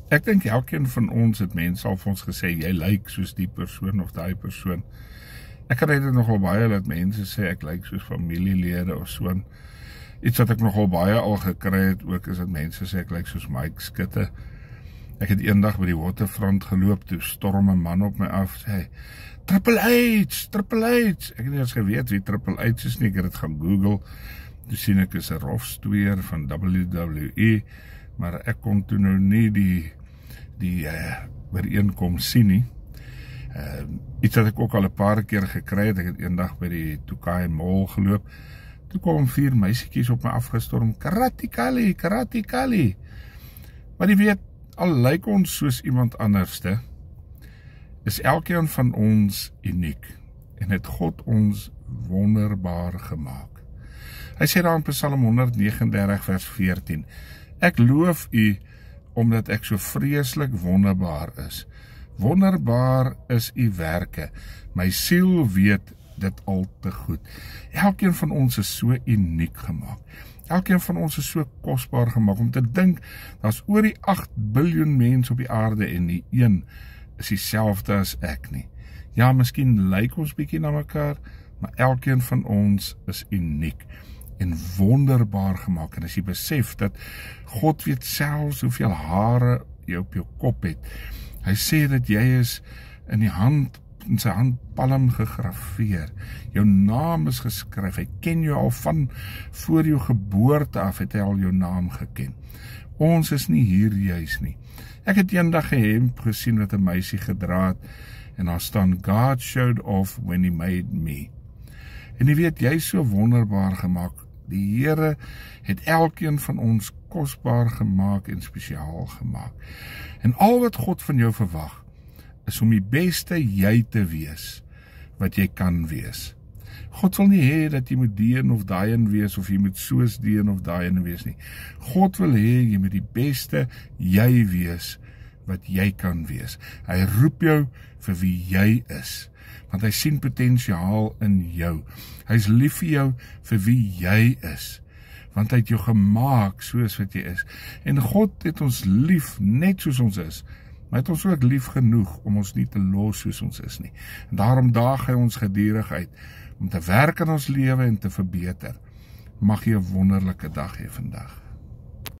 Ek dink elkeen van ons het mense al vir ons gesê, jy lyk soos die persoon of die persoon. Ek kan dit nogal baie dat mense sê, ek lyk soos familielede of so. Iets wat ek nogal baie al gekry het, ook is dat mense sê, ek lyk soos Mike Skutte. Ek het eendag by die waterfront geloop, toe storm 'n man op my af, sê, Triple H, Triple H. Ek het nie eens geweet wie Triple H is nie, ek het dit gaan Google. Toe sien ek is 'n rofstweer van WWE, maar ek kon toe nou nie die ooreenkoms sien nie. Iets wat ek ook al 'n paar keer gekry het, ek het eendag by die Tokai Mall geloop, toe kom 4 meisiekies op my afgestorm, Karate Kali, Karate Kali. Maar jy weet, al lyk ons soos iemand anderste, is elkeen van ons uniek, en het God ons wonderbaar gemaak. Hy sê daar in Psalm 139 vers 14, ek loof u, omdat ek so vreeslik wonderbaar is. Wonderbaar is u werke, my siel weet dit al te goed. Elkeen van ons is so uniek gemaak. Elkeen van ons is so kosbaar gemaak, om te dink, daar is oor die 8 biljoen mense op die aarde, en die een is dieselfde as ek nie. Ja, miskien lyk ons bietjie na mekaar, maar elkeen van ons is uniek en wonderbaar gemaak. En as jy besef dat God weet selfs hoeveel hare jy op jou kop het. Hy sê dat jy is in sy handpalm gegraveer. Jou naam is geskryf. Hy ken jou al van voor jou geboorte af, het hy al jou naam geken. Ons is nie hier juis nie. Ek het eendag 'n hemp gesien wat 'n meisie gedra het, en daar staan, God showed off when he made me. En jy weet, jy is so wonderbaar gemaak. Die Here het elkeen van ons kosbaar gemaak en spesiaal gemaak. En al wat God van jou verwag, is om die beste jy te wees, wat jy kan wees. God wil nie hê dat jy moet die een of daai een wees, of jy moet soos die een of daai een wees nie. God wil hê jy moet die beste jy wees, wat jy kan wees. Hy roep jou vir wie jy is, want hy sien potensiaal in jou. Hy is lief vir jou vir wie jy is, want hy het jou gemaak soos wat jy is. En God het ons lief net soos ons is, maar het ons ook lief genoeg om ons nie te los soos ons is nie. En daarom daag hy ons gedurig uit om te werk aan ons lewe en te verbeter. Mag jy 'n wonderlike dag hê vandag.